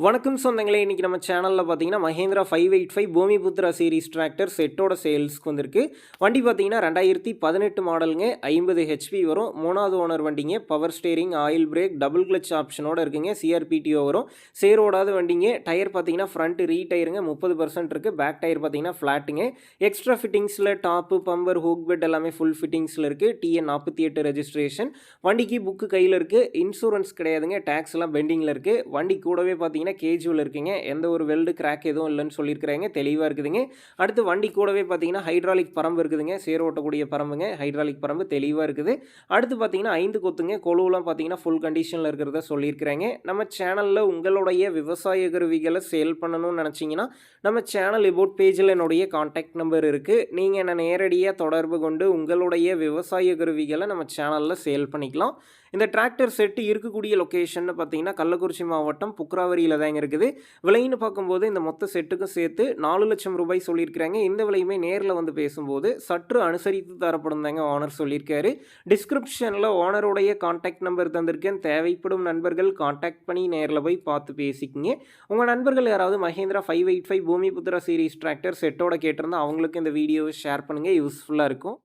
வணக்கம் சொந்தங்களே, இன்றைக்கி நம்ம சேனலில் பார்த்தீங்கன்னா மஹேந்திரா 585 பூமிபுத்ரா சீரிஸ் டிராக்டர் செட்டோட சேல்ஸ்க்கு வந்திருக்கு. வண்டி பார்த்தீங்கன்னா 2018 மாடலுங்க, 50 ஹெச்பி வரும். 3வது ஓனர் வண்டிங்க. Power steering, oil brake, double clutch ஆப்ஷனோட இருக்குங்க. சிஆர்பிடிஓ வரும். சேரோடாத வண்டிங்க. டயர் பார்த்தீங்கன்னா ஃப்ரண்ட் ரீ டயருங்க 30% இருக்குது. பேக் டயர் பார்த்தீங்கன்னா ஃப்ளாட்டுங்க. எக்ஸ்ட்ரா ஃபிட்டிங்ஸில் டாப்பு, பம்பர், ஹூக் பெட் எல்லாமே ஃபுல் ஃபிட்டிங்ஸில் இருக்குது. TN 48 registration. வண்டிக்கு புக்கு கையில் இருக்குது. இன்சூரன்ஸ் கிடையாதுங்க. டேக்ஸ் எல்லாம் பெண்டிங்கில் இருக்குது. வண்டி கூடவே பார்த்தீங்கன்னா கேஜுவல் இருக்குங்க. எந்த ஒரு வெல்டு கிராக் எதுவும் இல்லைன்னு சொல்லியிருக்கிறாங்க. தெளிவாக இருக்குதுங்க. அடுத்து வண்டி கூடவே பார்த்தீங்கன்னா ஹைட்ராலிக் பரம்பு இருக்குதுங்க. சேர் ஓட்டக்கூடிய பரம்புங்க. ஹைட்ராலிக் பரம்பு தெளிவாக இருக்குது. அடுத்து பார்த்தீங்கன்னா 5 கொத்துங்க. கொழுவெலாம் பார்த்தீங்கன்னா ஃபுல் கண்டிஷனில் இருக்கிறத சொல்லியிருக்கிறாங்க. நம்ம சேனலில் உங்களுடைய விவசாய கருவிகளை சேல் பண்ணணும்னு நினச்சிங்கன்னா நம்ம சேனல் எபோட் பேஜில் என்னுடைய கான்டாக்ட் நம்பர் இருக்குது. நீங்கள் என்னை நேரடியாக தொடர்பு கொண்டு உங்களுடைய விவசாய கருவிகளை நம்ம சேனலில் சேல் பண்ணிக்கலாம். இந்த டிராக்டர் செட்டு இருக்கக்கூடிய லொக்கேஷன் பார்த்தீங்கன்னா கள்ளக்குறிச்சி மாவட்டம் புக்ராவரியில் தாங்க இருக்குது. விலைன்னு பார்க்கும்போது இந்த மொத்த செட்டுக்கும் சேர்த்து 4 லட்சம் ரூபாய் சொல்லியிருக்கிறாங்க. இந்த விலையுமே நேரில் வந்து பேசும்போது சற்று அனுசரித்து தரப்படும் தாங்க ஓனர் சொல்லியிருக்காரு. டிஸ்கிரிப்ஷனில் ஓனருடைய கான்டாக்ட் நம்பர் தந்திருக்கேன். தேவைப்படும் நண்பர்கள் கான்டாக்ட் பண்ணி நேரில் போய் பார்த்து பேசிக்கிங்க. உங்கள் நண்பர்கள் யாராவது மஹேந்திரா 585 பூமிபுத்ரா சீரிஸ் டிராக்டர் செட்டோட கேட்டிருந்தால் அவங்களுக்கு இந்த வீடியோவை ஷேர் பண்ணுங்கள். யூஸ்ஃபுல்லாக இருக்கும்.